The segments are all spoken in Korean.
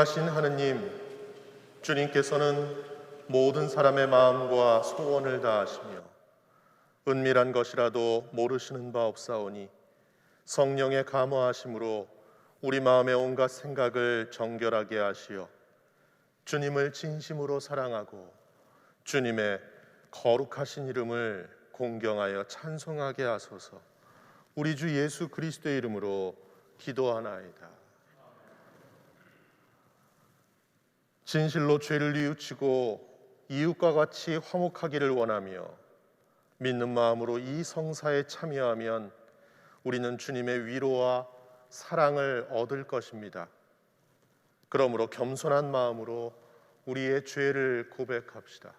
전능하신 하느님, 주님께서는 모든 사람의 마음과 소원을 다하시며 은밀한 것이라도 모르시는 바 없사오니 성령의 감화하심으로 우리 마음의 온갖 생각을 정결하게 하시어 주님을 진심으로 사랑하고 주님의 거룩하신 이름을 공경하여 찬송하게 하소서. 우리 주 예수 그리스도의 이름으로 기도하나이다. 진실로 죄를 뉘우치고 이웃과 같이 화목하기를 원하며 믿는 마음으로 이 성사에 참여하면 우리는 주님의 위로와 사랑을 얻을 것입니다. 그러므로 겸손한 마음으로 우리의 죄를 고백합시다.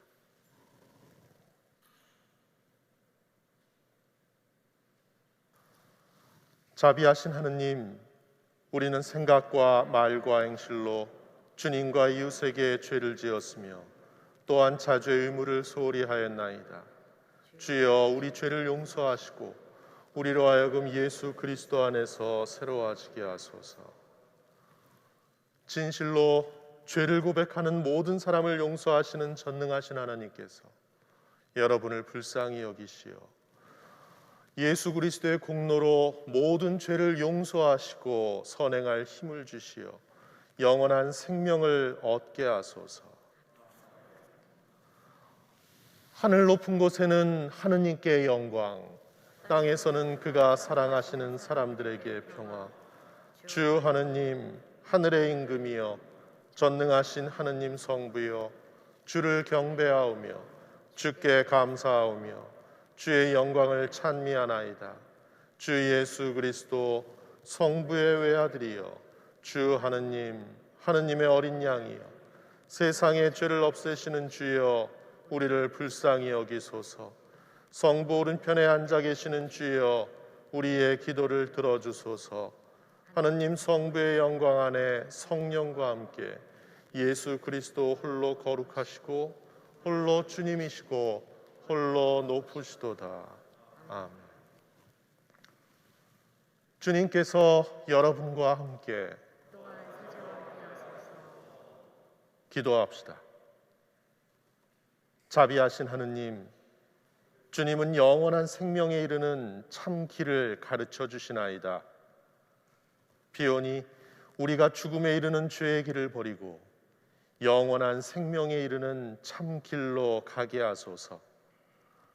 자비하신 하느님, 우리는 생각과 말과 행실로 주님과 이웃에게 죄를 지었으며 또한 자주의 의무를 소홀히 하였나이다. 주여, 우리 죄를 용서하시고 우리로 하여금 예수 그리스도 안에서 새로워지게 하소서. 진실로 죄를 고백하는 모든 사람을 용서하시는 전능하신 하나님께서 여러분을 불쌍히 여기시어 예수 그리스도의 공로로 모든 죄를 용서하시고 선행할 힘을 주시어 영원한 생명을 얻게 하소서. 하늘 높은 곳에는 하느님께 영광, 땅에서는 그가 사랑하시는 사람들에게 평화. 주 하느님, 하늘의 임금이여, 전능하신 하느님 성부여, 주를 경배하오며 주께 감사하오며 주의 영광을 찬미하나이다. 주 예수 그리스도 성부의 외아들이여, 주 하느님, 하느님의 어린 양이여, 세상의 죄를 없애시는 주여, 우리를 불쌍히 여기소서. 성부 오른편에 앉아 계시는 주여, 우리의 기도를 들어주소서. 하느님 성부의 영광 안에 성령과 함께 예수 그리스도 홀로 거룩하시고 홀로 주님이시고 홀로 높으시도다. 아멘. 주님께서 여러분과 함께 기도합시다. 자비하신 하느님, 주님은 영원한 생명에 이르는 참 길을 가르쳐 주시나이다. 비오니 우리가 죽음에 이르는 죄의 길을 버리고 영원한 생명에 이르는 참 길로 가게 하소서.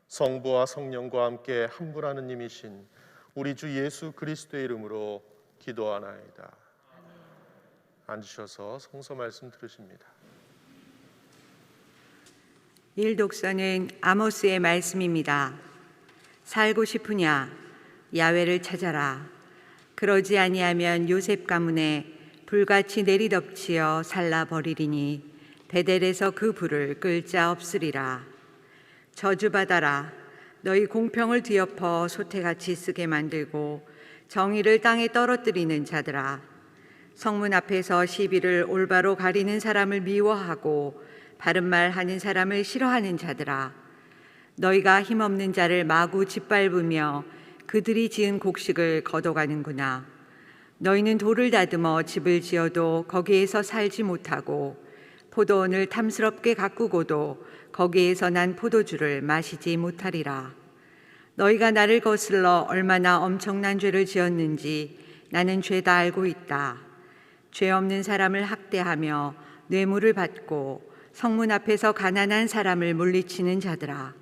성부와 성령과 함께 한 분 하느님이신 우리 주 예수 그리스도의 이름으로 기도하나이다. 앉으셔서 성서 말씀 들으십니다. 일독서는 아모스의 말씀입니다. 살고 싶으냐? 야훼를 찾아라. 그러지 아니하면 요셉 가문에 불같이 내리덮치어 살라버리리니 베델에서 그 불을 끌 자 없으리라. 저주받아라. 너희 공평을 뒤엎어 소태같이 쓰게 만들고 정의를 땅에 떨어뜨리는 자들아. 성문 앞에서 시비를 올바로 가리는 사람을 미워하고 바른 말 하는 사람을 싫어하는 자들아. 너희가 힘없는 자를 마구 짓밟으며 그들이 지은 곡식을 걷어가는구나. 너희는 돌을 다듬어 집을 지어도 거기에서 살지 못하고 포도원을 탐스럽게 가꾸고도 거기에서 난 포도주를 마시지 못하리라. 너희가 나를 거슬러 얼마나 엄청난 죄를 지었는지 나는 죄다 알고 있다. 죄 없는 사람을 학대하며 뇌물을 받고 성문 앞에서 가난한 사람을 물리치는 자들아.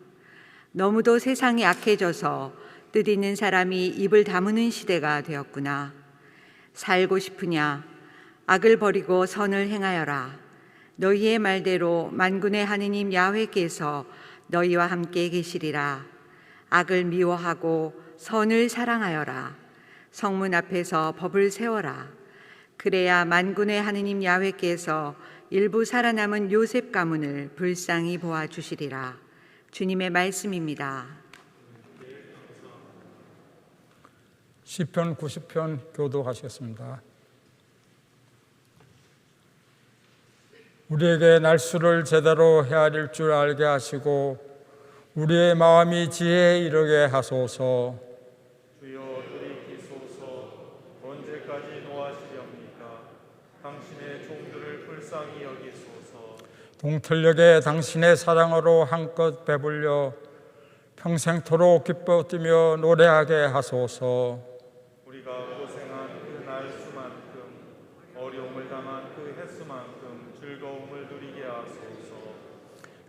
너무도 세상이 악해져서 뜻있는 사람이 입을 다무는 시대가 되었구나. 살고 싶으냐? 악을 버리고 선을 행하여라. 너희의 말대로 만군의 하느님 야훼께서 너희와 함께 계시리라. 악을 미워하고 선을 사랑하여라. 성문 앞에서 법을 세워라. 그래야 만군의 하느님 야훼께서 일부 살아남은 요셉 가문을 불쌍히 보아주시리라. 주님의 말씀입니다. 시편 90편 교도하시겠습니다. 우리에게 날수를 제대로 헤아릴 줄 알게 하시고 우리의 마음이 지혜에 이르게 하소서. 주여 돌이키소서. 언제까지 노하시렵니까? 당신의 종들을 불쌍히 여기소서. 동틀녘에 당신의 사랑으로 한껏 배불려 평생토록 기뻐 뛰며 노래하게 하소서. 우리가 고생한 그 날수만큼 어려움을 당한 그 횟수만큼 즐거움을 누리게 하소서.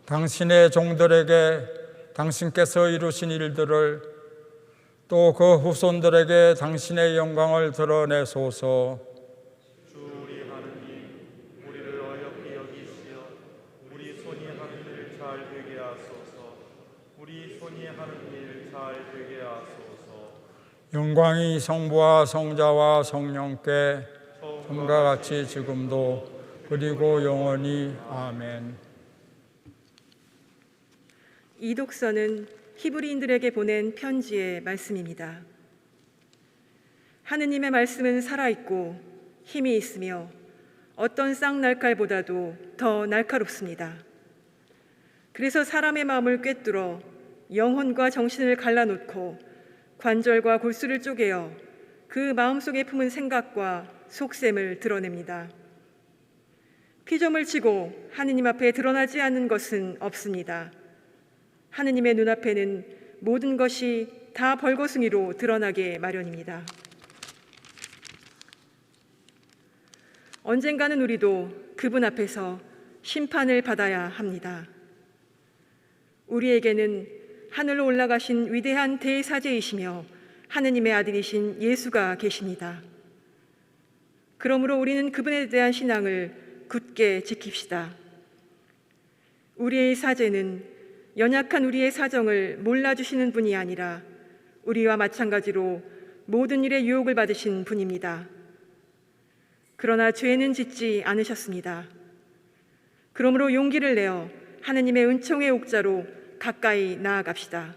당신의 종들에게 당신께서 이루신 일들을 또 그 후손들에게 당신의 영광을 드러내소서. 주 우리 하느님, 우리를 어렵게 여기시어 우리 손이 하는 일 잘 되게 하소서. 우리 손이 하는 일 잘 되게 하소서. 영광이 성부와 성자와 성령께 처음과 같이 지금도 그리고 영원히 아멘. 이 독서는 히브리인들에게 보낸 편지의 말씀입니다. 하느님의 말씀은 살아있고 힘이 있으며 어떤 쌍날칼보다도 더 날카롭습니다. 그래서 사람의 마음을 꿰뚫어 영혼과 정신을 갈라놓고 관절과 골수를 쪼개어 그 마음속에 품은 생각과 속셈을 드러냅니다. 피조물 치고 하느님 앞에 드러나지 않는 것은 없습니다. 하느님의 눈앞에는 모든 것이 다 벌거숭이로 드러나게 마련입니다. 언젠가는 우리도 그분 앞에서 심판을 받아야 합니다. 우리에게는 하늘로 올라가신 위대한 대사제이시며 하느님의 아들이신 예수가 계십니다. 그러므로 우리는 그분에 대한 신앙을 굳게 지킵시다. 우리의 사제는 연약한 우리의 사정을 몰라주시는 분이 아니라 우리와 마찬가지로 모든 일에 유혹을 받으신 분입니다. 그러나 죄는 짓지 않으셨습니다. 그러므로 용기를 내어 하느님의 은총의 옥자로 가까이 나아갑시다.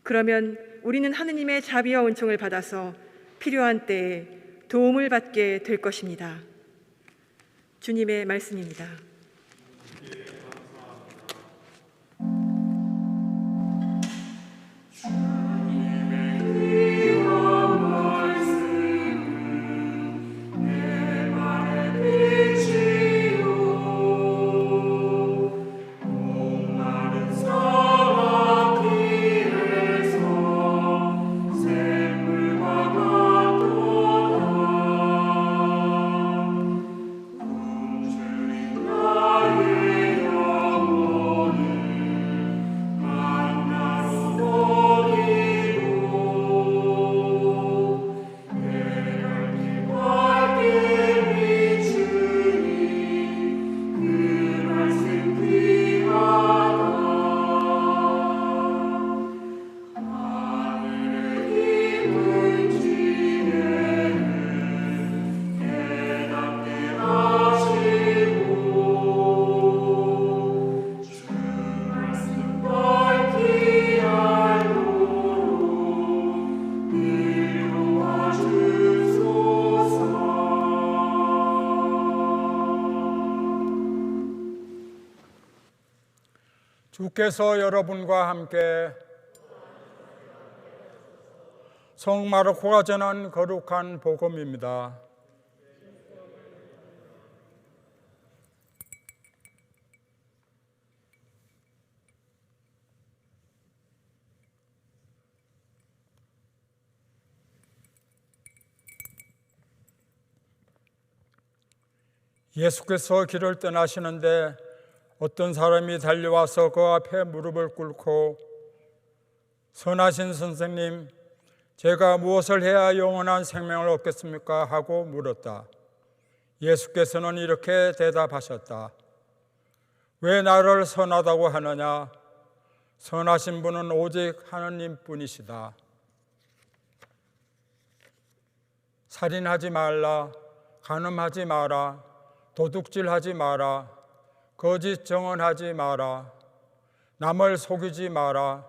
그러면 우리는 하느님의 자비와 은총을 받아서 필요한 때에 도움을 받게 될 것입니다. 주님의 말씀입니다. 주께서 여러분과 함께 성 마르코가 전한 거룩한 복음입니다. 예수께서 길을 떠나시는데 어떤 사람이 달려와서 그 앞에 무릎을 꿇고 선하신 선생님, 제가 무엇을 해야 영원한 생명을 얻겠습니까? 하고 물었다. 예수께서는 이렇게 대답하셨다. 왜 나를 선하다고 하느냐? 선하신 분은 오직 하느님뿐이시다. 살인하지 말라, 간음하지 마라, 도둑질하지 마라, 거짓 증언하지 마라, 남을 속이지 마라,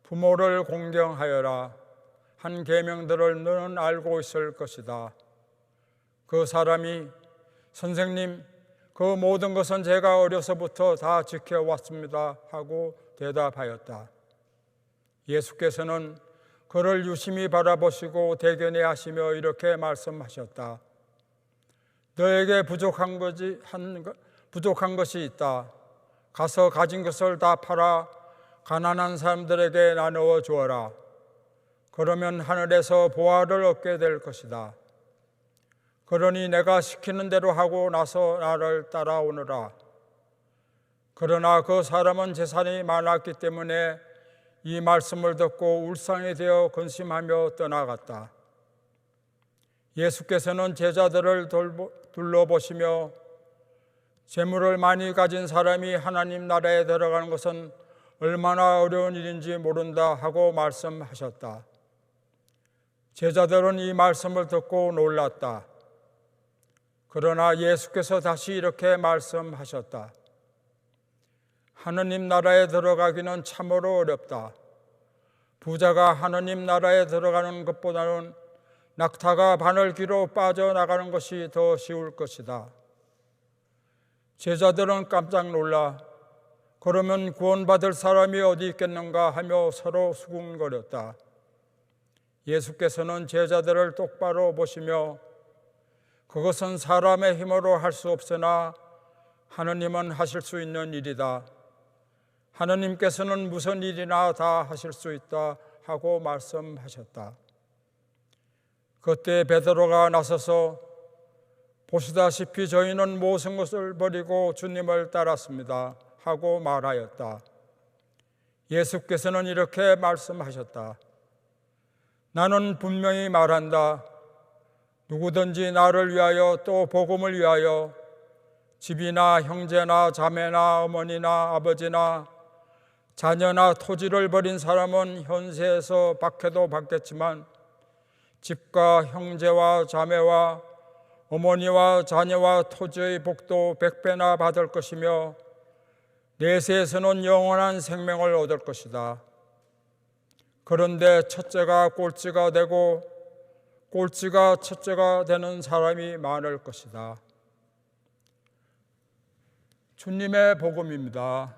부모를 공경하여라 한 계명들을 너는 알고 있을 것이다. 그 사람이 선생님, 그 모든 것은 제가 어려서부터 다 지켜왔습니다 하고 대답하였다. 예수께서는 그를 유심히 바라보시고 대견해 하시며 이렇게 말씀하셨다. 너에게 부족한 것이 있다. 가서 가진 것을 다 팔아 가난한 사람들에게 나누어 주어라. 그러면 하늘에서 보화를 얻게 될 것이다. 그러니 내가 시키는 대로 하고 나서 나를 따라오너라. 그러나 그 사람은 재산이 많았기 때문에 이 말씀을 듣고 울상이 되어 근심하며 떠나갔다. 예수께서는 제자들을 둘러보시며 재물을 많이 가진 사람이 하나님 나라에 들어가는 것은 얼마나 어려운 일인지 모른다 하고 말씀하셨다. 제자들은 이 말씀을 듣고 놀랐다. 그러나 예수께서 다시 이렇게 말씀하셨다. 하느님 나라에 들어가기는 참으로 어렵다. 부자가 하느님 나라에 들어가는 것보다는 낙타가 바늘귀로 빠져나가는 것이 더 쉬울 것이다. 제자들은 깜짝 놀라 그러면 구원받을 사람이 어디 있겠는가 하며 서로 수군거렸다. 예수께서는 제자들을 똑바로 보시며 그것은 사람의 힘으로 할 수 없으나 하느님은 하실 수 있는 일이다. 하느님께서는 무슨 일이나 다 하실 수 있다 하고 말씀하셨다. 그때 베드로가 나서서 보시다시피 저희는 모든 것을 버리고 주님을 따랐습니다 하고 말하였다. 예수께서는 이렇게 말씀하셨다. 나는 분명히 말한다. 누구든지 나를 위하여 또 복음을 위하여 집이나 형제나 자매나 어머니나 아버지나 자녀나 토지를 버린 사람은 현세에서 박해도 받겠지만 집과 형제와 자매와 어머니와 자녀와 토지의 복도 100배나 받을 것이며 내세에서는 영원한 생명을 얻을 것이다. 그런데 첫째가 꼴찌가 되고 꼴찌가 첫째가 되는 사람이 많을 것이다. 주님의 복음입니다.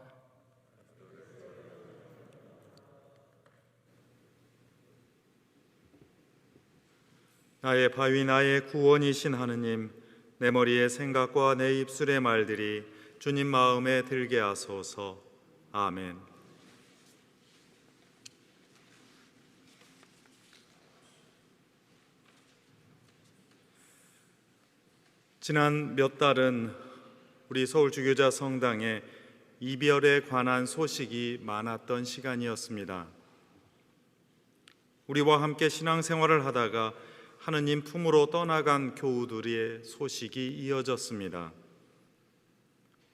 나의 바위 나의 구원이신 하느님, 내 머리의 생각과 내 입술의 말들이 주님 마음에 들게 하소서. 아멘. 지난 몇 달은 우리 서울주교자 성당에 이별에 관한 소식이 많았던 시간이었습니다. 우리와 함께 신앙생활을 하다가 하느님 품으로 떠나간 교우들의 소식이 이어졌습니다.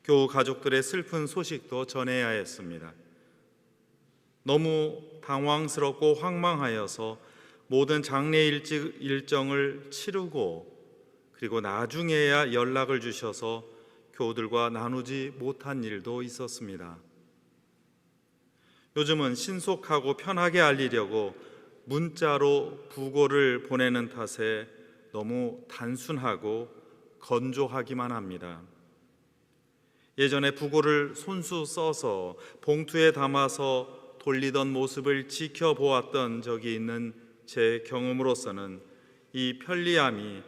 교우 가족들의 슬픈 소식도 전해야 했습니다. 너무 당황스럽고 황망하여서 모든 장례 일정을 치르고 그리고 나중에야 연락을 주셔서 교우들과 나누지 못한 일도 있었습니다. 요즘은 신속하고 편하게 알리려고 문자로 부고를 보내는 탓에 너무 단순하고 건조하기만 합니다. 예전에 부고를 손수 써서 봉투에 담아서 돌리던 모습을 지켜보았던 적이 있는 제 경험으로서는 이 편리함이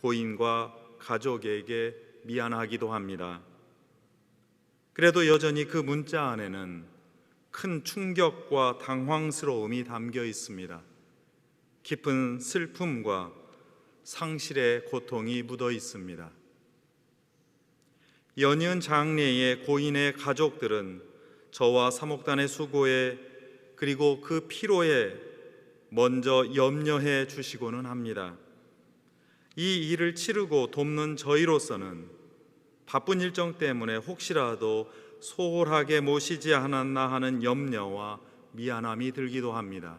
고인과 가족에게 미안하기도 합니다. 그래도 여전히 그 문자 안에는 큰 충격과 당황스러움이 담겨 있습니다. 깊은 슬픔과 상실의 고통이 묻어 있습니다. 연이은 장례의 고인의 가족들은 저와 사목단의 수고에 그리고 그 피로에 먼저 염려해 주시고는 합니다. 이 일을 치르고 돕는 저희로서는 바쁜 일정 때문에 혹시라도 소홀하게 모시지 않았나 하는 염려와 미안함이 들기도 합니다.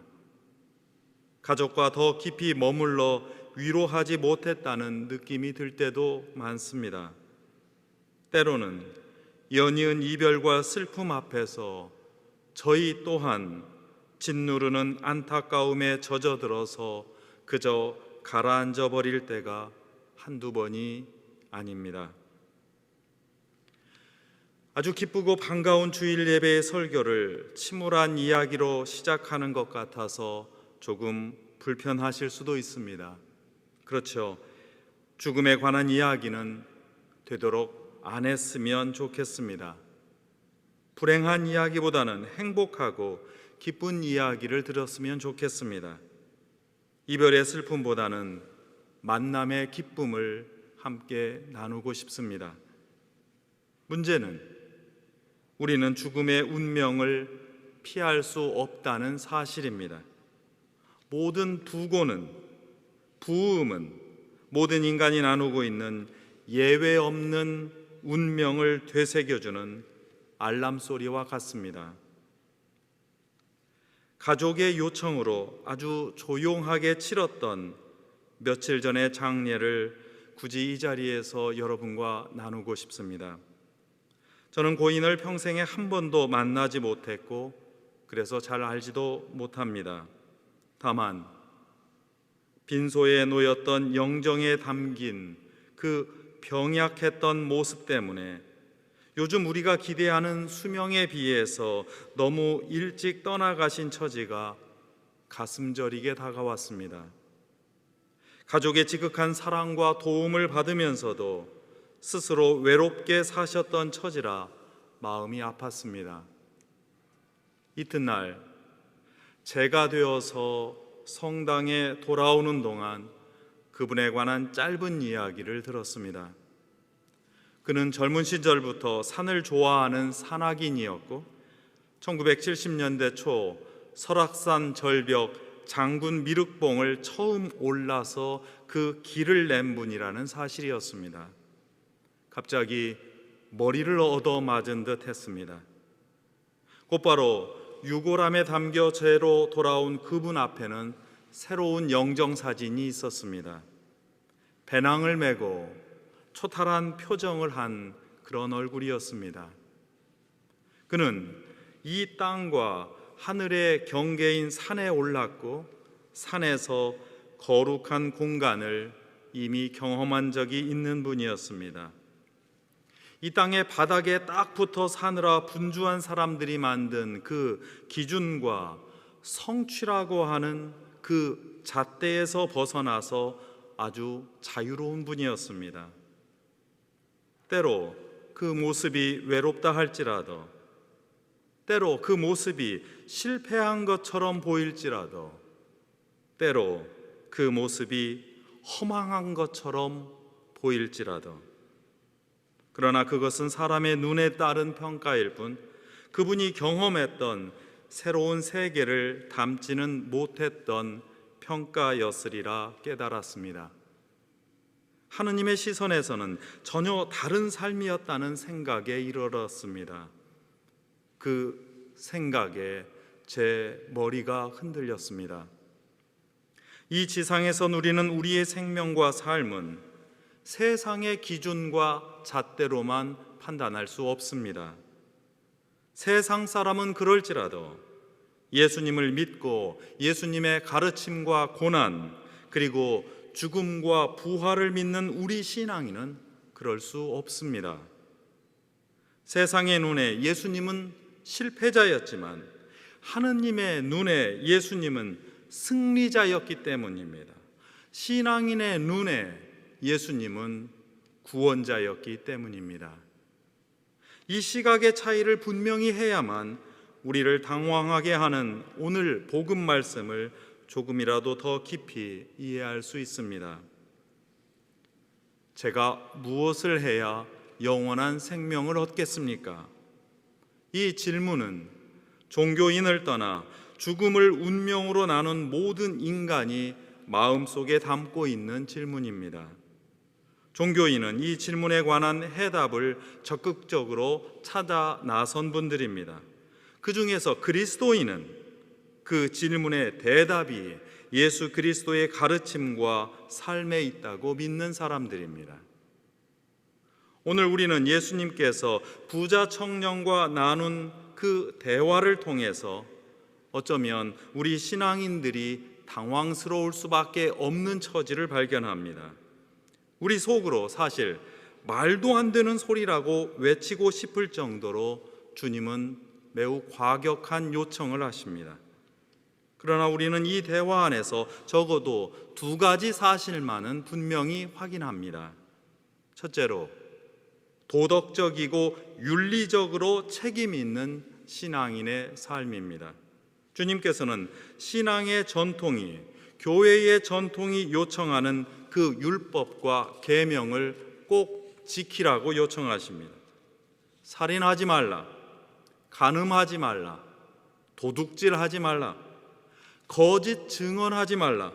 가족과 더 깊이 머물러 위로하지 못했다는 느낌이 들 때도 많습니다. 때로는 연이은 이별과 슬픔 앞에서 저희 또한 짓누르는 안타까움에 젖어들어서 그저 가라앉아 버릴 때가 한두 번이 아닙니다. 아주 기쁘고 반가운 주일 예배의 설교를 침울한 이야기로 시작하는 것 같아서 조금 불편하실 수도 있습니다. 그렇죠. 죽음에 관한 이야기는 되도록 안 했으면 좋겠습니다. 불행한 이야기보다는 행복하고 기쁜 이야기를 들었으면 좋겠습니다. 이별의 슬픔보다는 만남의 기쁨을 함께 나누고 싶습니다. 문제는 우리는 죽음의 운명을 피할 수 없다는 사실입니다. 모든 부고는, 부음은 모든 인간이 나누고 있는 예외 없는 운명을 되새겨주는 알람 소리와 같습니다. 가족의 요청으로 아주 조용하게 치렀던 며칠 전의 장례를 굳이 이 자리에서 여러분과 나누고 싶습니다. 저는 고인을 평생에 한 번도 만나지 못했고 그래서 잘 알지도 못합니다. 다만 빈소에 놓였던 영정에 담긴 그 병약했던 모습 때문에 요즘 우리가 기대하는 수명에 비해서 너무 일찍 떠나가신 처지가 가슴 저리게 다가왔습니다. 가족의 지극한 사랑과 도움을 받으면서도 스스로 외롭게 사셨던 처지라 마음이 아팠습니다. 이튿날 제가 되어서 성당에 돌아오는 동안 그분에 관한 짧은 이야기를 들었습니다. 그는 젊은 시절부터 산을 좋아하는 산악인이었고 1970년대 초 설악산 절벽 장군 미륵봉을 처음 올라서 그 길을 낸 분이라는 사실이었습니다. 갑자기 머리를 얻어맞은 듯 했습니다. 곧바로 유골함에 담겨 죄로 돌아온 그분 앞에는 새로운 영정사진이 있었습니다. 배낭을 메고 초탈한 표정을 한 그런 얼굴이었습니다. 그는 이 땅과 하늘의 경계인 산에 올랐고 산에서 거룩한 공간을 이미 경험한 적이 있는 분이었습니다. 이 땅의 바닥에 딱 붙어 사느라 분주한 사람들이 만든 그 기준과 성취라고 하는 그 잣대에서 벗어나서 아주 자유로운 분이었습니다. 때로 그 모습이 외롭다 할지라도, 때로 그 모습이 실패한 것처럼 보일지라도, 때로 그 모습이 허망한 것처럼 보일지라도, 그러나 그것은 사람의 눈에 따른 평가일 뿐 그분이 경험했던 새로운 세계를 담지는 못했던 평가였으리라 깨달았습니다. 하느님의 시선에서는 전혀 다른 삶이었다는 생각에 이르렀습니다. 그 생각에 제 머리가 흔들렸습니다. 이 지상에서 누리는 우리의 생명과 삶은 세상의 기준과 잣대로만 판단할 수 없습니다. 세상 사람은 그럴지라도 예수님을 믿고 예수님의 가르침과 고난 그리고 죽음과 부활을 믿는 우리 신앙인은 그럴 수 없습니다. 세상의 눈에 예수님은 실패자였지만 하느님의 눈에 예수님은 승리자였기 때문입니다. 신앙인의 눈에 예수님은 구원자였기 때문입니다. 이 시각의 차이를 분명히 해야만 우리를 당황하게 하는 오늘 복음 말씀을 조금이라도 더 깊이 이해할 수 있습니다. 제가 무엇을 해야 영원한 생명을 얻겠습니까? 이 질문은 종교인을 떠나 죽음을 운명으로 나눈 모든 인간이 마음속에 담고 있는 질문입니다. 종교인은 이 질문에 관한 해답을 적극적으로 찾아 나선 분들입니다. 그 중에서 그리스도인은 그 질문의 대답이 예수 그리스도의 가르침과 삶에 있다고 믿는 사람들입니다. 오늘 우리는 예수님께서 부자 청년과 나눈 그 대화를 통해서 어쩌면 우리 신앙인들이 당황스러울 수밖에 없는 처지를 발견합니다. 우리 속으로 사실 말도 안 되는 소리라고 외치고 싶을 정도로 주님은 매우 과격한 요청을 하십니다. 그러나 우리는 이 대화 안에서 적어도 두 가지 사실만은 분명히 확인합니다. 첫째로, 도덕적이고 윤리적으로 책임 있는 신앙인의 삶입니다. 주님께서는 신앙의 전통이, 교회의 전통이 요청하는 그 율법과 계명을 꼭 지키라고 요청하십니다. 살인하지 말라, 간음하지 말라, 도둑질하지 말라, 거짓 증언하지 말라,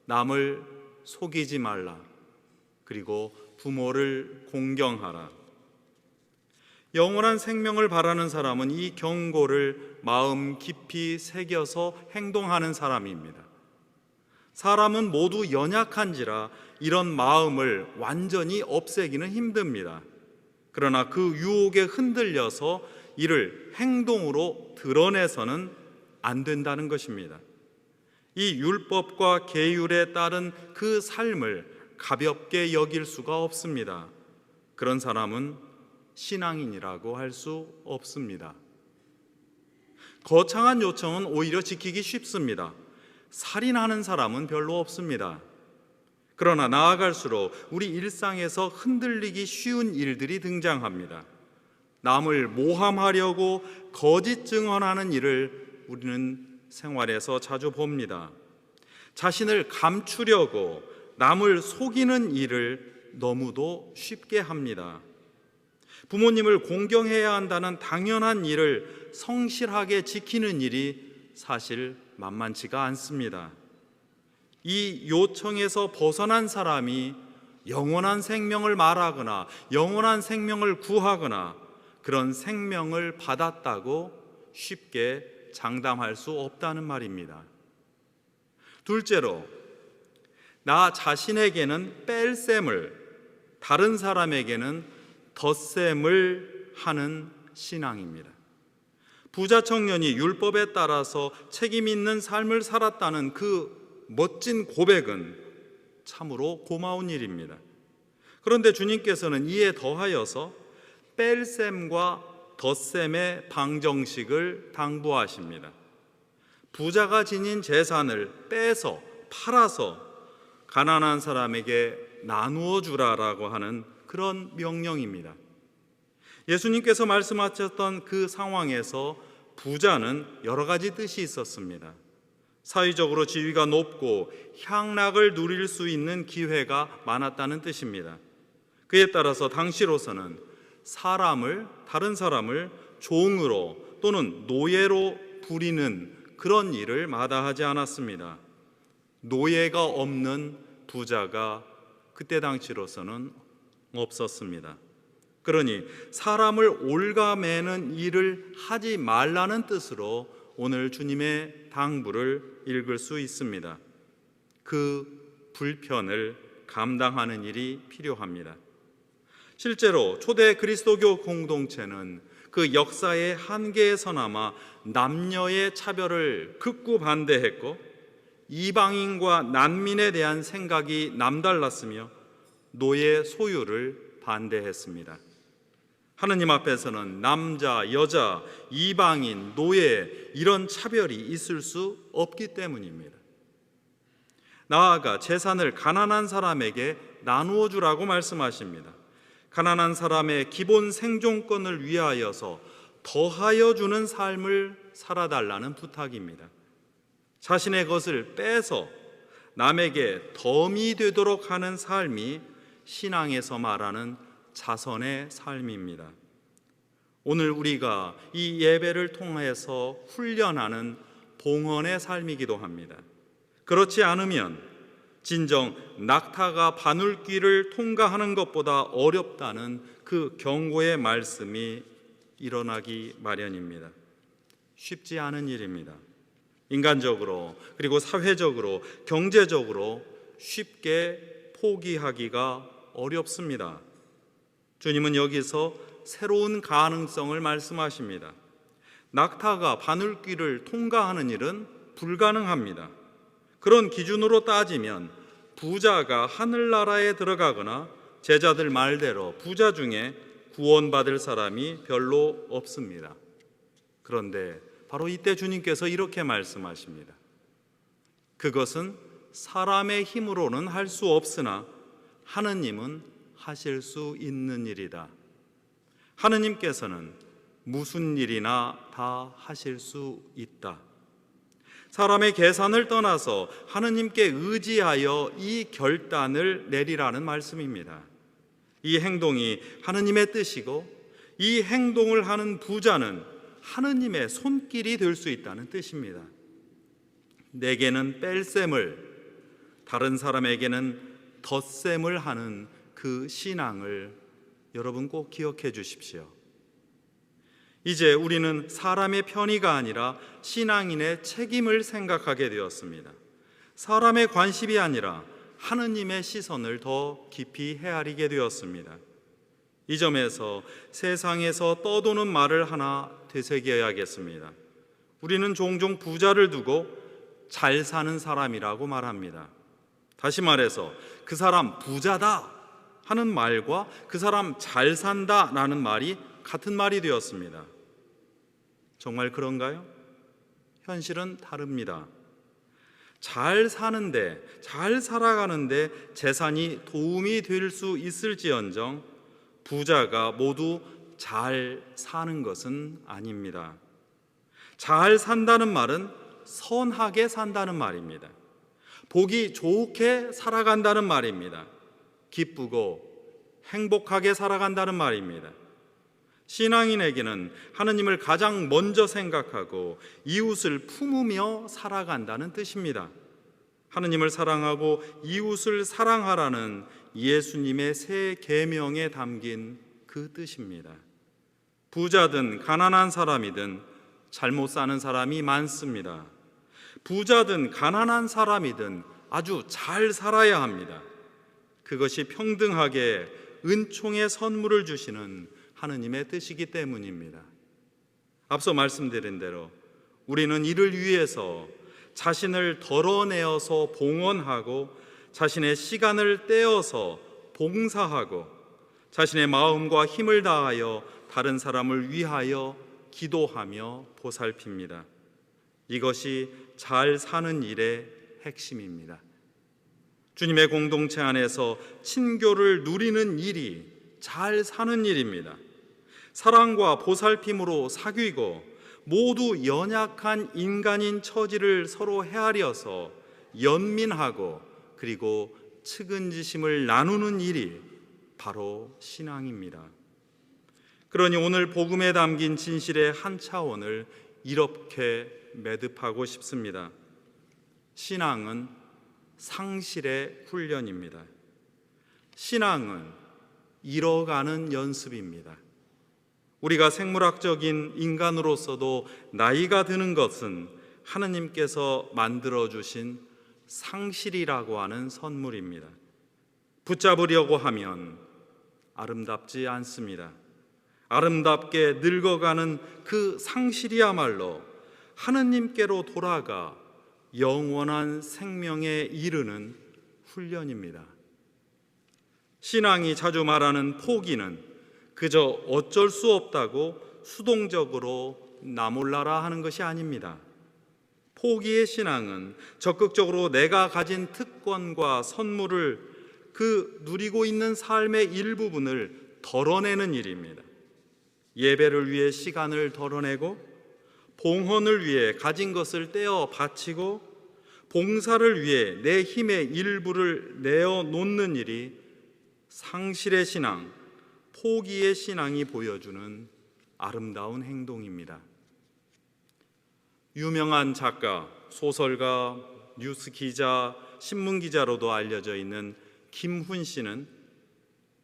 남을 속이지 말라, 그리고 부모를 공경하라. 영원한 생명을 바라는 사람은 이 경고를 마음 깊이 새겨서 행동하는 사람입니다. 사람은 모두 연약한지라 이런 마음을 완전히 없애기는 힘듭니다. 그러나 그 유혹에 흔들려서 이를 행동으로 드러내서는 안 된다는 것입니다. 이 율법과 계율에 따른 그 삶을 가볍게 여길 수가 없습니다. 그런 사람은 신앙인이라고 할 수 없습니다. 거창한 요청은 오히려 지키기 쉽습니다. 살인하는 사람은 별로 없습니다. 그러나 나아갈수록 우리 일상에서 흔들리기 쉬운 일들이 등장합니다. 남을 모함하려고 거짓 증언하는 일을 우리는 생활에서 자주 봅니다. 자신을 감추려고 남을 속이는 일을 너무도 쉽게 합니다. 부모님을 공경해야 한다는 당연한 일을 성실하게 지키는 일이 사실 만만치가 않습니다. 이 요청에서 벗어난 사람이 영원한 생명을 말하거나 영원한 생명을 구하거나 그런 생명을 받았다고 쉽게 장담할 수 없다는 말입니다. 둘째로, 나 자신에게는 뺄셈을, 다른 사람에게는 덧셈을 하는 신앙입니다. 부자 청년이 율법에 따라서 책임 있는 삶을 살았다는 그 멋진 고백은 참으로 고마운 일입니다. 그런데 주님께서는 이에 더하여서 뺄셈과 덧셈의 방정식을 당부하십니다. 부자가 지닌 재산을 빼서 팔아서 가난한 사람에게 나누어 주라라고 하는 그런 명령입니다. 예수님께서 말씀하셨던 그 상황에서 부자는 여러 가지 뜻이 있었습니다. 사회적으로 지위가 높고 향락을 누릴 수 있는 기회가 많았다는 뜻입니다. 그에 따라서 당시로서는 다른 사람을 종으로 또는 노예로 부리는 그런 일을 마다하지 않았습니다. 노예가 없는 부자가 그때 당시로서는 없었습니다. 그러니 사람을 올가매는 일을 하지 말라는 뜻으로 오늘 주님의 당부를 읽을 수 있습니다. 그 불편을 감당하는 일이 필요합니다. 실제로 초대 그리스도교 공동체는 그 역사의 한계에서나마 남녀의 차별을 극구 반대했고 이방인과 난민에 대한 생각이 남달랐으며 노예 소유를 반대했습니다. 하느님 앞에서는 남자, 여자, 이방인, 노예 이런 차별이 있을 수 없기 때문입니다. 나아가 재산을 가난한 사람에게 나누어 주라고 말씀하십니다. 가난한 사람의 기본 생존권을 위하여서 더하여 주는 삶을 살아달라는 부탁입니다. 자신의 것을 빼서 남에게 덤이 되도록 하는 삶이 신앙에서 말하는 자선의 삶입니다. 오늘 우리가 이 예배를 통해서 훈련하는 봉헌의 삶이기도 합니다. 그렇지 않으면 진정 낙타가 바늘길을 통과하는 것보다 어렵다는 그 경고의 말씀이 일어나기 마련입니다. 쉽지 않은 일입니다. 인간적으로 그리고 사회적으로 경제적으로 쉽게 포기하기가 어렵습니다. 주님은 여기서 새로운 가능성을 말씀하십니다. 낙타가 바늘길을 통과하는 일은 불가능합니다. 그런 기준으로 따지면 부자가 하늘나라에 들어가거나 제자들 말대로 부자 중에 구원받을 사람이 별로 없습니다. 그런데 바로 이때 주님께서 이렇게 말씀하십니다. 그것은 사람의 힘으로는 할 수 없으나 하느님은 하실 수 있는 일이다. 하느님께서는 무슨 일이나 다 하실 수 있다. 사람의 계산을 떠나서 하느님께 의지하여 이 결단을 내리라는 말씀입니다. 이 행동이 하느님의 뜻이고 이 행동을 하는 부자는 하느님의 손길이 될 수 있다는 뜻입니다. 내게는 뺄셈을, 다른 사람에게는 덧셈을 하는 그 신앙을 여러분 꼭 기억해 주십시오. 이제 우리는 사람의 편의가 아니라 신앙인의 책임을 생각하게 되었습니다. 사람의 관심이 아니라 하느님의 시선을 더 깊이 헤아리게 되었습니다. 이 점에서 세상에서 떠도는 말을 하나 되새겨야겠습니다. 우리는 종종 부자를 두고 잘 사는 사람이라고 말합니다. 다시 말해서 그 사람 부자다 하는 말과 그 사람 잘 산다 라는 말이 같은 말이 되었습니다. 정말 그런가요? 현실은 다릅니다. 잘 사는데, 잘 살아가는데 재산이 도움이 될 수 있을지언정 부자가 모두 잘 사는 것은 아닙니다. 잘 산다는 말은 선하게 산다는 말입니다. 보기 좋게 살아간다는 말입니다. 기쁘고 행복하게 살아간다는 말입니다. 신앙인에게는 하느님을 가장 먼저 생각하고 이웃을 품으며 살아간다는 뜻입니다. 하느님을 사랑하고 이웃을 사랑하라는 예수님의 새 계명에 담긴 그 뜻입니다. 부자든 가난한 사람이든 잘못 사는 사람이 많습니다. 부자든 가난한 사람이든 아주 잘 살아야 합니다. 그것이 평등하게 은총의 선물을 주시는 하느님의 뜻이기 때문입니다. 앞서 말씀드린 대로 우리는 이를 위해서 자신을 덜어내어서 봉헌하고 자신의 시간을 떼어서 봉사하고 자신의 마음과 힘을 다하여 다른 사람을 위하여 기도하며 보살핍니다. 이것이 잘 사는 일의 핵심입니다. 주님의 공동체 안에서 친교를 누리는 일이 잘 사는 일입니다. 사랑과 보살핌으로 사귀고 모두 연약한 인간인 처지를 서로 헤아려서 연민하고 그리고 측은지심을 나누는 일이 바로 신앙입니다. 그러니 오늘 복음에 담긴 진실의 한 차원을 이렇게 매듭하고 싶습니다. 신앙은 상실의 훈련입니다. 신앙은 잃어가는 연습입니다. 우리가 생물학적인 인간으로서도 나이가 드는 것은 하느님께서 만들어주신 상실이라고 하는 선물입니다. 붙잡으려고 하면 아름답지 않습니다. 아름답게 늙어가는 그 상실이야말로 하느님께로 돌아가 영원한 생명에 이르는 훈련입니다. 신앙이 자주 말하는 포기는 그저 어쩔 수 없다고 수동적으로 나몰라라 하는 것이 아닙니다. 포기의 신앙은 적극적으로 내가 가진 특권과 선물을 누리고 있는 삶의 일부분을 덜어내는 일입니다. 예배를 위해 시간을 덜어내고 봉헌을 위해 가진 것을 떼어 바치고 봉사를 위해 내 힘의 일부를 내어 놓는 일이 상실의 신앙, 포기의 신앙이 보여주는 아름다운 행동입니다. 유명한 작가, 소설가, 뉴스 기자, 신문 기자로도 알려져 있는 김훈 씨는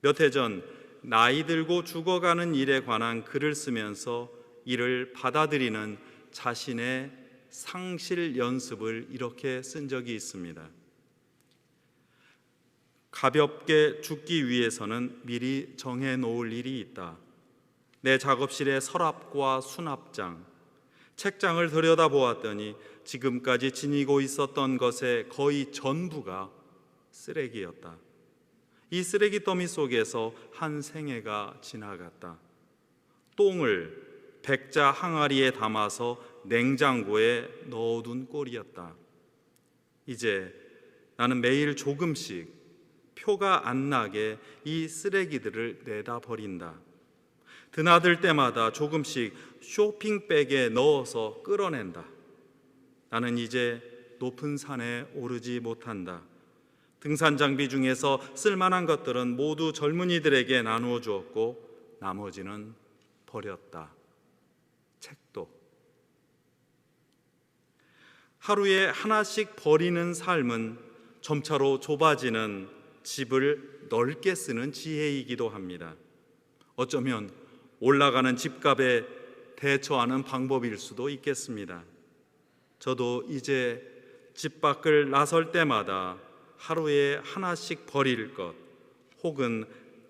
몇 해 전 나이 들고 죽어가는 일에 관한 글을 쓰면서 이를 받아들이는 자신의 상실 연습을 이렇게 쓴 적이 있습니다. 가볍게 죽기 위해서는 미리 정해 놓을 일이 있다. 내 작업실의 서랍과 수납장, 책장을 들여다보았더니 지금까지 지니고 있었던 것의 거의 전부가 쓰레기였다. 이 쓰레기 더미 속에서 한 생애가 지나갔다. 똥을 백자 항아리에 담아서 냉장고에 넣어둔 꼴이었다. 이제 나는 매일 조금씩 표가 안 나게 이 쓰레기들을 내다 버린다. 드나들 때마다 조금씩 쇼핑백에 넣어서 끌어낸다. 나는 이제 높은 산에 오르지 못한다. 등산 장비 중에서 쓸만한 것들은 모두 젊은이들에게 나누어 주었고 나머지는 버렸다. 책도. 하루에 하나씩 버리는 삶은 점차로 좁아지는 집을 넓게 쓰는 지혜이기도 합니다. 어쩌면 올라가는 집값에 대처하는 방법일 수도 있겠습니다. 저도 이제 집 밖을 나설 때마다 하루에 하나씩 버릴 것 혹은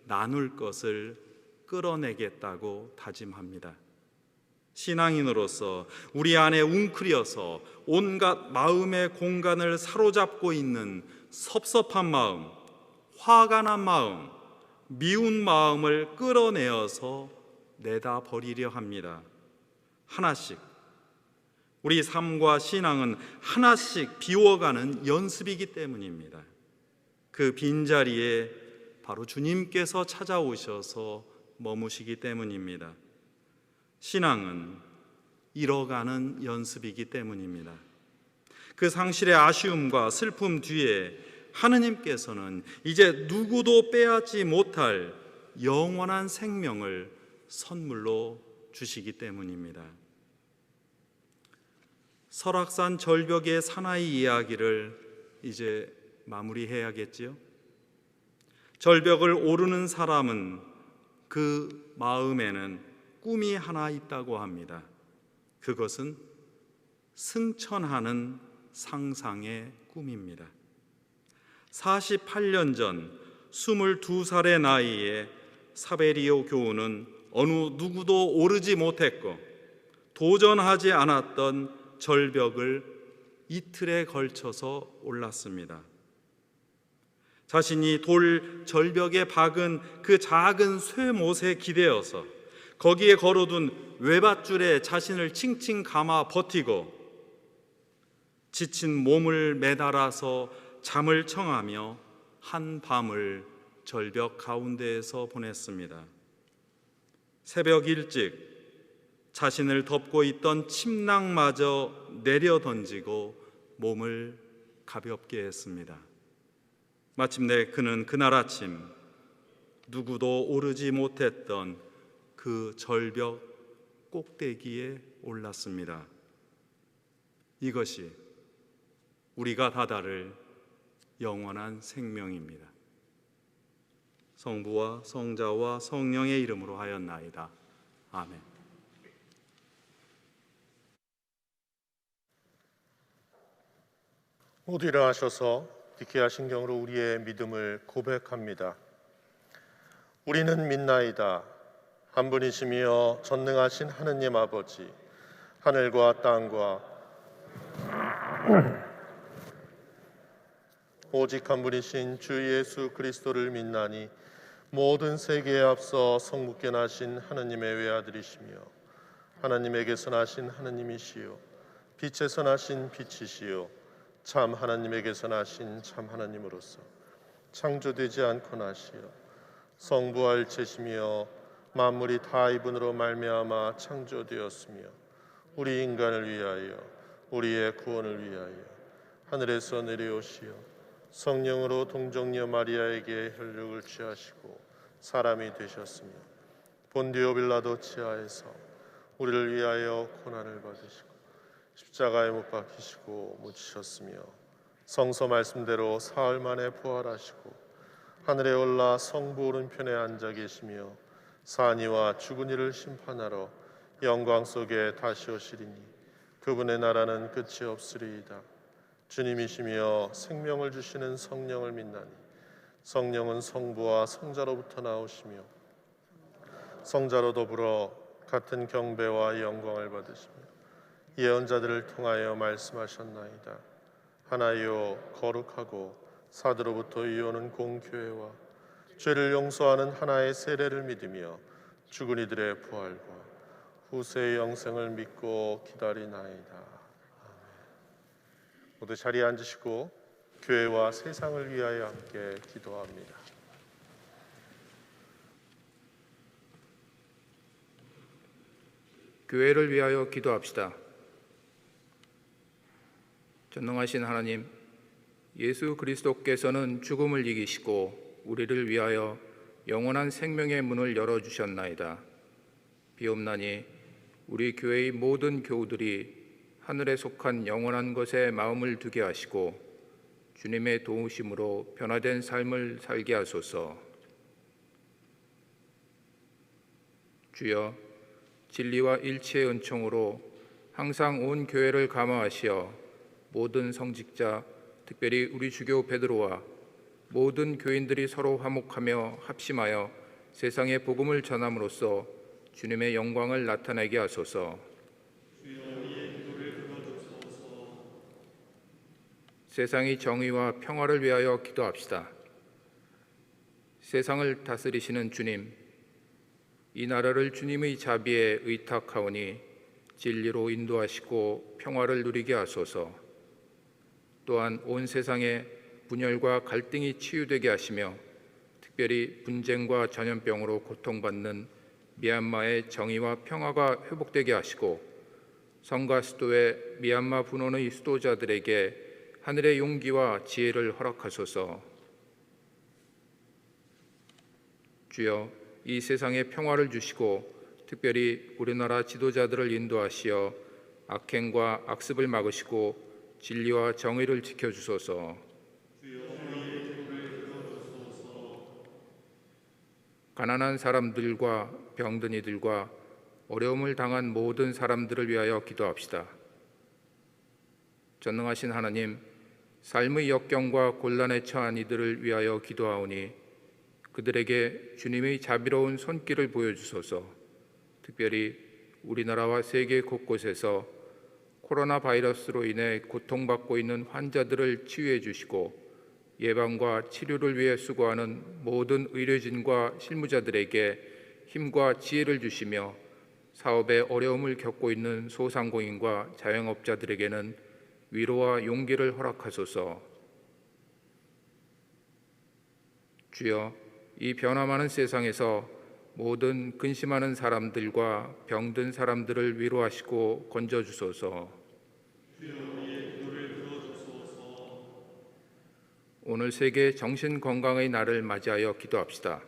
나눌 것을 끌어내겠다고 다짐합니다. 신앙인으로서 우리 안에 웅크려서 온갖 마음의 공간을 사로잡고 있는 섭섭한 마음, 화가 난 마음, 미운 마음을 끌어내어서 내다 버리려 합니다. 하나씩. 우리 삶과 신앙은 하나씩 비워가는 연습이기 때문입니다. 그 빈자리에 바로 주님께서 찾아오셔서 머무시기 때문입니다. 신앙은 잃어가는 연습이기 때문입니다. 그 상실의 아쉬움과 슬픔 뒤에 하느님께서는 이제 누구도 빼앗지 못할 영원한 생명을 선물로 주시기 때문입니다. 설악산 절벽의 사나이 이야기를 이제 마무리해야겠지요. 절벽을 오르는 사람은 그 마음에는 꿈이 하나 있다고 합니다. 그것은 승천하는 상상의 꿈입니다. 48년 전 22살의 나이에 사베리오 교우는 어느 누구도 오르지 못했고 도전하지 않았던 절벽을 이틀에 걸쳐서 올랐습니다. 자신이 돌 절벽에 박은 그 작은 쇠못에 기대어서 거기에 걸어둔 외밧줄에 자신을 칭칭 감아 버티고 지친 몸을 매달아서 잠을 청하며 한 밤을 절벽 가운데에서 보냈습니다. 새벽 일찍 자신을 덮고 있던 침낭마저 내려 던지고 몸을 가볍게 했습니다. 마침내 그는 그날 아침 누구도 오르지 못했던 그 절벽 꼭대기에 올랐습니다. 이것이 우리가 다다를 영원한 생명입니다. 성부와 성자와 성령의 이름으로 하였나이다. 아멘. 모두 일어나셔서 기쾌한 신경으로 우리의 믿음을 고백합니다. 우리는 믿나이다. 한 분이시며 전능하신 하느님 아버지, 하늘과 땅과 오직 한 분이신 주 예수 그리스도를 믿나니 모든 세계에 앞서 성부께 나신 하느님의 외아들이시며 하나님에게서 나신 하느님이시요 빛에서 나신 빛이시요 참 하나님에게서 나신 참 하나님으로서 창조되지 않고 나시어 성부할 체시며 만물이 다 이분으로 말미암아 창조되었으며 우리 인간을 위하여 우리의 구원을 위하여 하늘에서 내려오시어 성령으로 동정녀 마리아에게 혈육을 취하시고 사람이 되셨으며 본디오 빌라도 치하에서 우리를 위하여 고난을 받으시고 십자가에 못 박히시고 묻히셨으며 성서 말씀대로 사흘 만에 부활하시고 하늘에 올라 성부 오른편에 앉아 계시며 산 이와 죽은 이를 심판하러 영광 속에 다시 오시리니 그분의 나라는 끝이 없으리이다. 주님이시며 생명을 주시는 성령을 믿나니 성령은 성부와 성자로부터 나오시며 성자로 더불어 같은 경배와 영광을 받으시며 예언자들을 통하여 말씀하셨나이다. 하나요 거룩하고 사도로부터 이오는 공교회와 죄를 용서하는 하나의 세례를 믿으며 죽은 이들의 부활과 후세의 영생을 믿고 기다리나이다. 아멘. 모두 자리에 앉으시고 교회와 세상을 위하여 함께 기도합니다. 교회를 위하여 기도합시다. 전능하신 하나님, 예수 그리스도께서는 죽음을 이기시고 우리를 위하여 영원한 생명의 문을 열어주셨나이다. 비옵나니 우리 교회의 모든 교우들이 하늘에 속한 영원한 것에 마음을 두게 하시고 주님의 도우심으로 변화된 삶을 살게 하소서. 주여, 진리와 일치의 은총으로 항상 온 교회를 감화하시어 모든 성직자, 특별히 우리 주교 베드로와 모든 교인들이 서로 화목하며 합심하여 세상에 복음을 전함으로써 주님의 영광을 나타내게 하소서. 세상의 정의와 평화를 위하여 기도합시다. 세상을 다스리시는 주님, 이 나라를 주님의 자비에 의탁하오니 진리로 인도하시고 평화를 누리게 하소서. 또한 온 세상에 분열과 갈등이 치유되게 하시며 특별히 분쟁과 전염병으로 고통받는 미얀마의 정의와 평화가 회복되게 하시고 성과 수도의 미얀마 분원의 수도자들에게 하늘의 용기와 지혜를 허락하소서. 주여, 이 세상에 평화를 주시고 특별히 우리나라 지도자들을 인도하시어 악행과 악습을 막으시고 진리와 정의를 지켜주소서. 가난한 사람들과 병든 이들과 어려움을 당한 모든 사람들을 위하여 기도합시다. 전능하신 하나님, 삶의 역경과 곤란에 처한 이들을 위하여 기도하오니 그들에게 주님의 자비로운 손길을 보여주소서. 특별히 우리나라와 세계 곳곳에서 코로나 바이러스로 인해 고통받고 있는 환자들을 치유해 주시고 예방과 치료를 위해 수고하는 모든 의료진과 실무자들에게 힘과 지혜를 주시며 사업에 어려움을 겪고 있는 소상공인과 자영업자들에게는 위로와 용기를 허락하소서. 주여, 이 변화 많은 세상에서 모든 근심하는 사람들과 병든 사람들을 위로하시고 건져주소서. 오늘 세계 정신건강의 날을 맞이하여 기도합시다.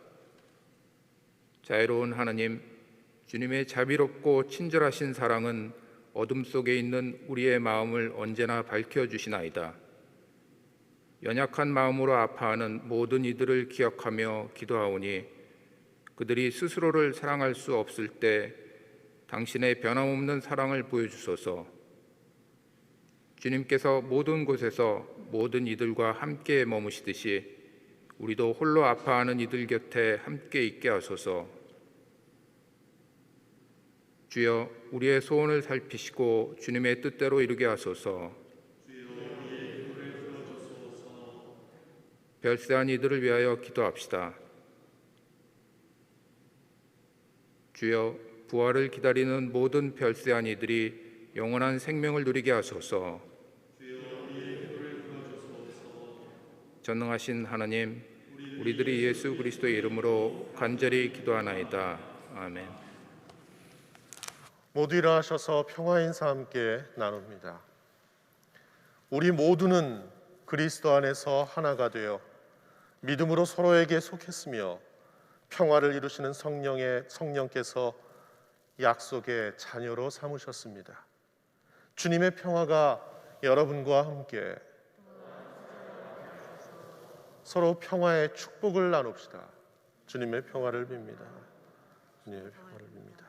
자애로운 하나님, 주님의 자비롭고 친절하신 사랑은 어둠 속에 있는 우리의 마음을 언제나 밝혀주시나이다. 연약한 마음으로 아파하는 모든 이들을 기억하며 기도하오니 그들이 스스로를 사랑할 수 없을 때 당신의 변함없는 사랑을 보여주소서. 주님께서 모든 곳에서 모든 이들과 함께 머무시듯이 우리도 홀로 아파하는 이들 곁에 함께 있게 하소서. 주여, 우리의 소원을 살피시고 주님의 뜻대로 이루게 하소서. 별세한 이들을 위하여 기도합시다. 주여, 부활을 기다리는 모든 별세한 이들이 영원한 생명을 누리게 하소서. 전능하신 하나님, 우리들이 예수 그리스도의 이름으로 간절히 기도하나이다. 아멘. 모두 일어나셔서 평화 인사 함께 나눕니다. 우리 모두는 그리스도 안에서 하나가 되어 믿음으로 서로에게 속했으며 평화를 이루시는 성령께서 약속의 자녀로 삼으셨습니다. 주님의 평화가 여러분과 함께 서로 평화의 축복을 나눕시다. 주님의 평화를 빕니다. 주님의 평화를 빕니다.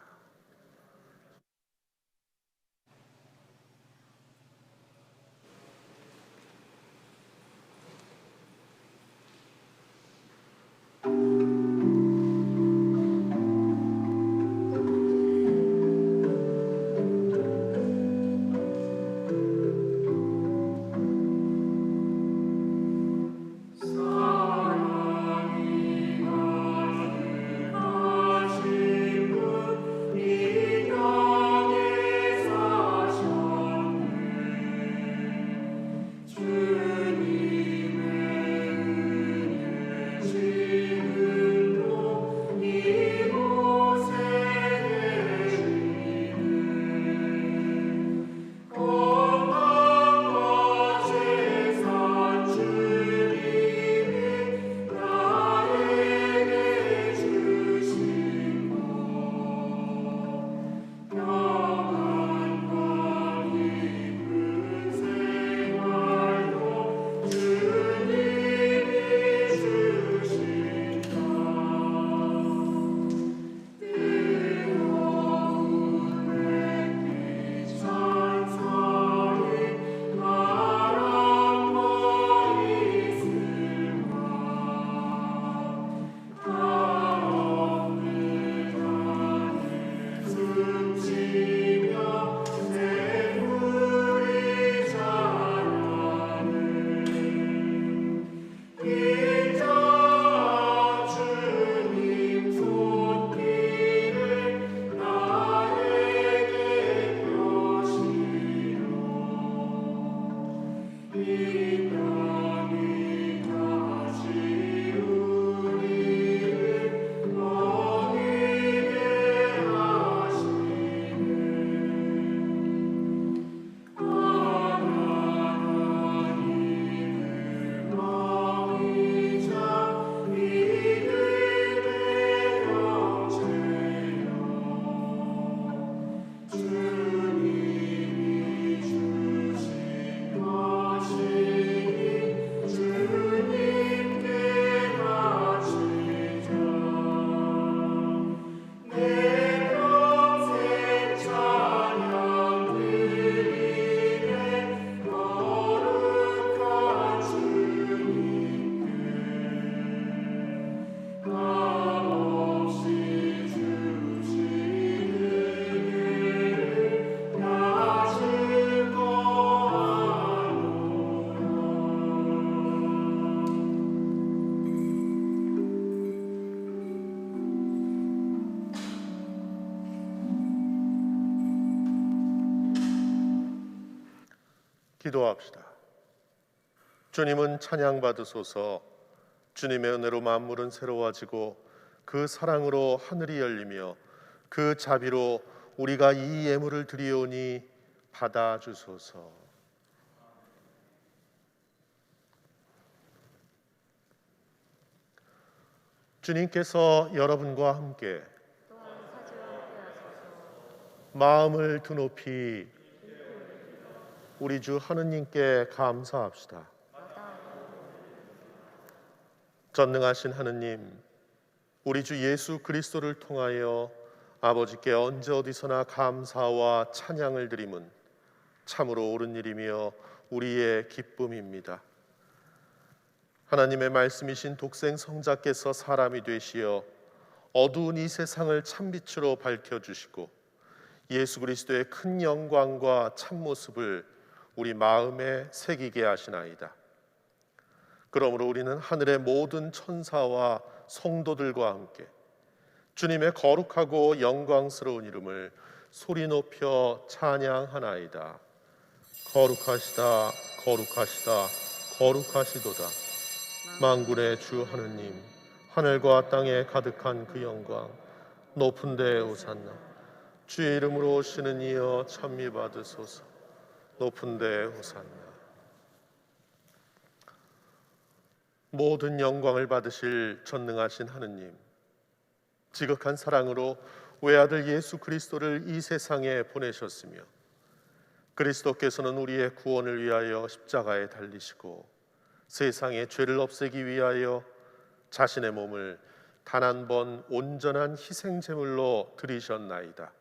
기도합시다. 주님은 찬양 받으소서. 주님의 은혜로 만물은 새로워지고 그 사랑으로 하늘이 열리며 그 자비로 우리가 이 예물을 드리오니 받아주소서. 주님께서 여러분과 함께 마음을 드높이 우리 주 하느님께 감사합시다. 전능하신 하느님, 우리 주 예수 그리스도를 통하여 아버지께 언제 어디서나 감사와 찬양을 드림은 참으로 옳은 일이며 우리의 기쁨입니다. 하나님의 말씀이신 독생 성자께서 사람이 되시어 어두운 이 세상을 참빛으로 밝혀주시고 예수 그리스도의 큰 영광과 참모습을 우리 마음에 새기게 하시나이다. 그러므로 우리는 하늘의 모든 천사와 성도들과 함께 주님의 거룩하고 영광스러운 이름을 소리 높여 찬양하나이다. 거룩하시다, 거룩하시다, 거룩하시도다. 만군의 주 하느님, 하늘과 땅에 가득한 그 영광, 높은 데 오산나. 주의 이름으로 오시는 이여 찬미 받으소서. 높은 데 오산나. 모든 영광을 받으실 전능하신 하느님, 지극한 사랑으로 외아들 예수 그리스도를 이 세상에 보내셨으며 그리스도께서는 우리의 구원을 위하여 십자가에 달리시고 세상의 죄를 없애기 위하여 자신의 몸을 단 한 번 온전한 희생제물로 드리셨나이다.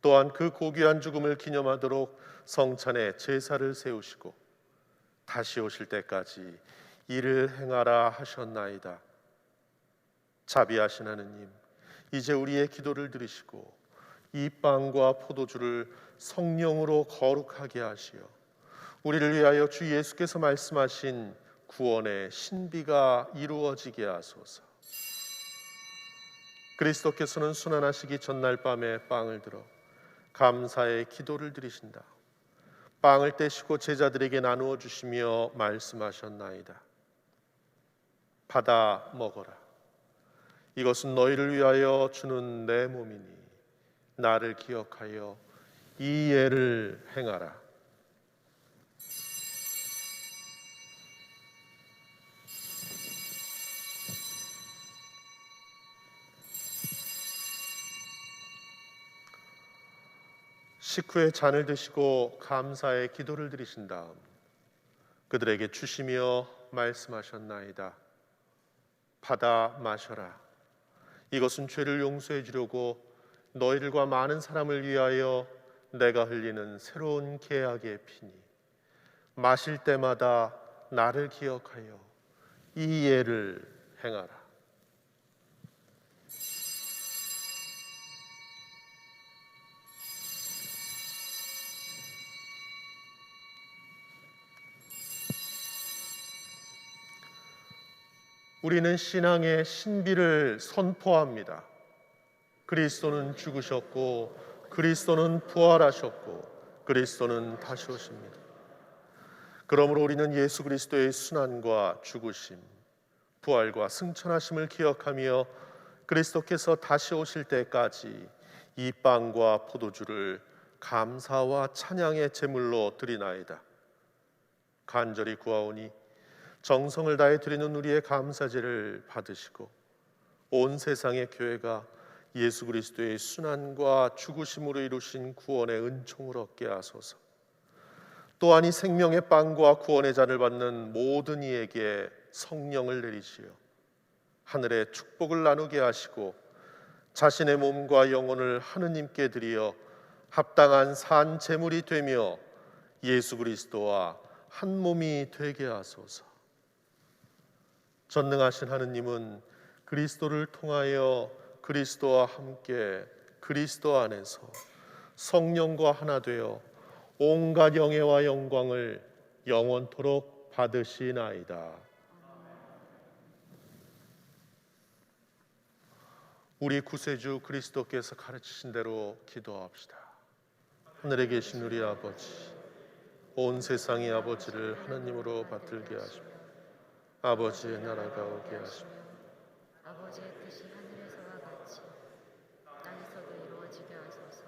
또한 그 고귀한 죽음을 기념하도록 성찬에 제사를 세우시고 다시 오실 때까지 이를 행하라 하셨나이다. 자비하신 하느님, 이제 우리의 기도를 들으시고 이 빵과 포도주를 성령으로 거룩하게 하시어 우리를 위하여 주 예수께서 말씀하신 구원의 신비가 이루어지게 하소서. 그리스도께서는 순환하시기 전날 밤에 빵을 들어 감사의 기도를 드리신다. 빵을 떼시고 제자들에게 나누어 주시며 말씀하셨나이다. 받아 먹어라. 이것은 너희를 위하여 주는 내 몸이니 나를 기억하여 이 예를 행하라. 식후에 잔을 드시고 감사의 기도를 드리신 다음 그들에게 주시며 말씀하셨나이다. 받아 마셔라. 이것은 죄를 용서해 주려고 너희들과 많은 사람을 위하여 내가 흘리는 새로운 계약의 피니 마실 때마다 나를 기억하여 이 예를 행하라. 우리는 신앙의 신비를 선포합니다. 그리스도는 죽으셨고 그리스도는 부활하셨고 그리스도는 다시 오십니다. 그러므로 우리는 예수 그리스도의 순환과 죽으심, 부활과 승천하심을 기억하며 그리스도께서 다시 오실 때까지 이 빵과 포도주를 감사와 찬양의 제물로 드리나이다. 간절히 구하오니 정성을 다해 드리는 우리의 감사제를 받으시고 온 세상의 교회가 예수 그리스도의 순환과 죽으심으로 이루신 구원의 은총을 얻게 하소서. 또한 이 생명의 빵과 구원의 잔을 받는 모든 이에게 성령을 내리시어 하늘의 축복을 나누게 하시고 자신의 몸과 영혼을 하느님께 드리어 합당한 산 제물이 되며 예수 그리스도와 한 몸이 되게 하소서. 전능하신 하느님은 그리스도를 통하여 그리스도와 함께 그리스도 안에서 성령과 하나 되어 온갖 영예와 영광을 영원토록 받으시나이다. 우리 구세주 그리스도께서 가르치신 대로 기도합시다. 하늘에 계신 우리 아버지, 온 세상의 아버지를 하느님으로 받들게 하시며 아버지의 나라가 오게 하시며 아버지의 뜻이 하늘에서와 같이 땅에서도 이루어지게 하소서.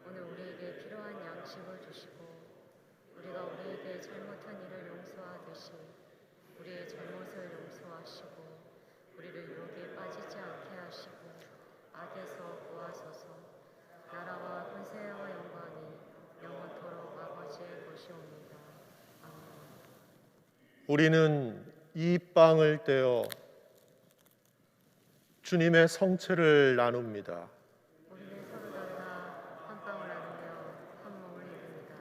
오늘 우리에게 필요한 양식을 주시고 우리가 우리에게 잘못한 일을 용서하듯이 우리의 잘못을 용서하시고 우리를 유혹에 빠지지 않게 하시고 악에서 구하소서. 나라와 권세와 영광이 영원토록 아버지의 것이옵니다. 아멘. 우리는 이 빵을 떼어 주님의 성체를 나눕니다. 우리는 서로 다르다 한 빵을 나누며 한 몸을 이룹니다.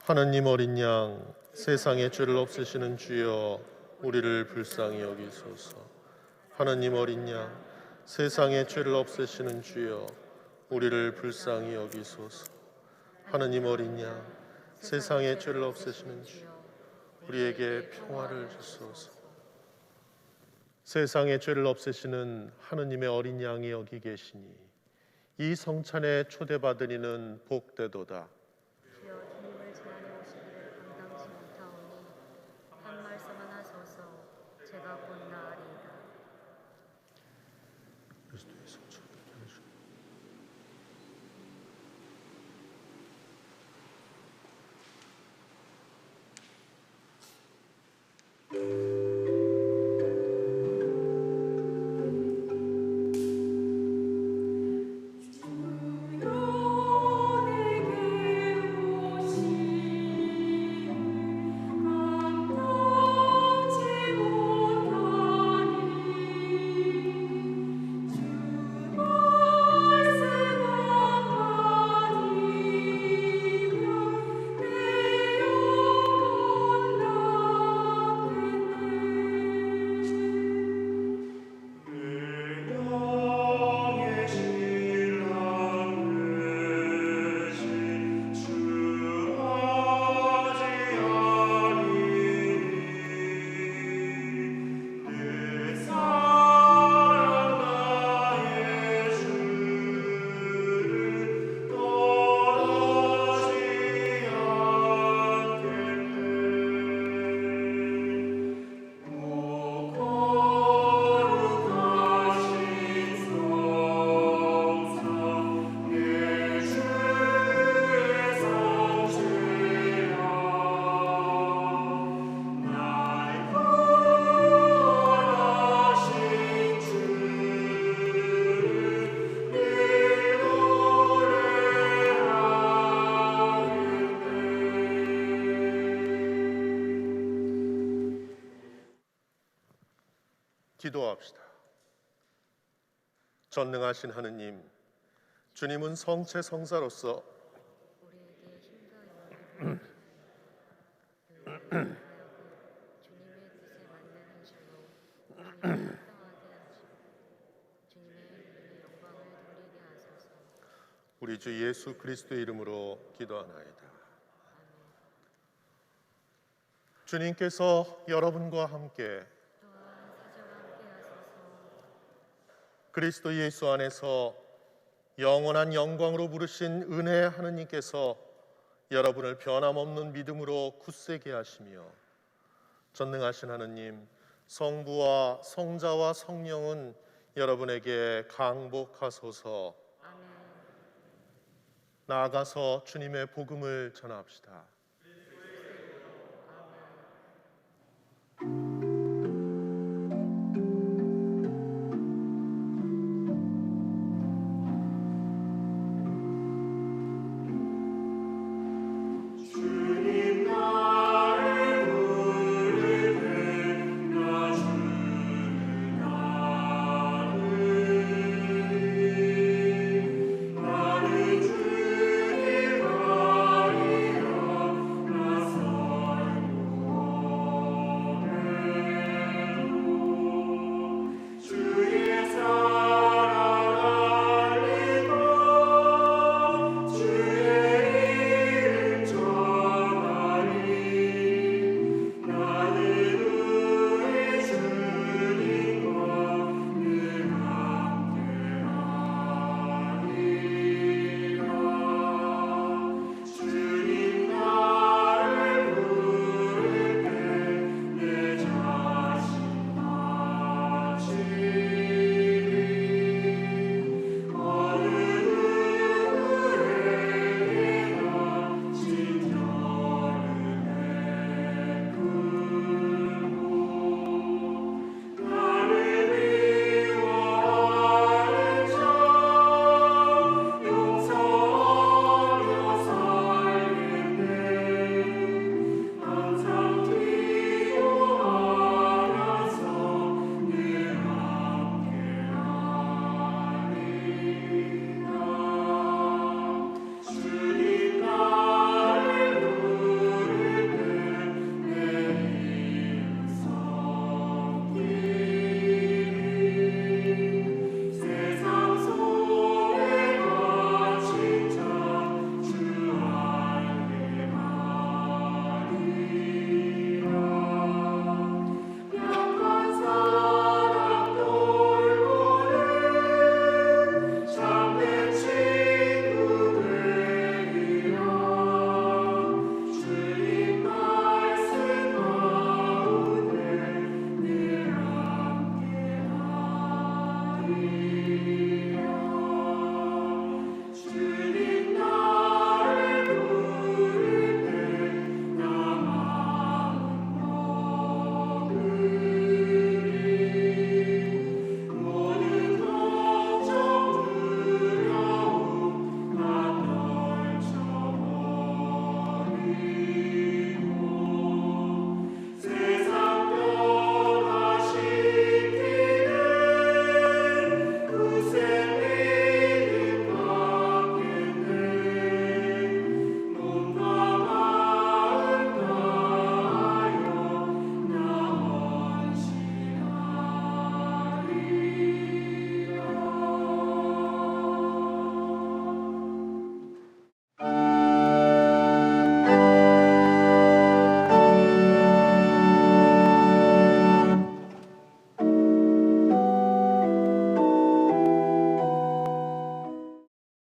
하느님 어린 양 세상의 죄를 없애시는 주여 우리를 불쌍히 여기소서. 하느님 어린 양 세상의 죄를 없애시는 주여 우리를 불쌍히 여기소서. 하느님 어린 양 세상의 죄를 없애시는 주여 우리에게 평화를 주소서. 세상의 죄를 없애시는 하느님의 어린 양이 여기 계시니 이 성찬에 초대받은 이는 복되도다. 주여 주님을 제 안에 오시기를 감당치 못하오니 한 말씀만 하소서. 제가 곧 나으리이다. 기도합시다. 전능하신 하느님, 주님은 성체 성사로서 우리에게 힘과 용기를 주님의 뜻에 맞는 줄로 우리를 합당하게 하시고 주님의 이름의 영광을 돌리게 하소서. 우리 주 예수 그리스도의 이름으로 기도하나이다. 주님께서 여러분과 함께 또한 사자와 함께 하소서. 그리스도 예수 안에서 영원한 영광으로 부르신 은혜의 하느님께서 여러분을 변함없는 믿음으로 굳세게 하시며 전능하신 하느님, 성부와 성자와 성령은 여러분에게 강복하소서. 아멘. 나아가서 주님의 복음을 전합시다.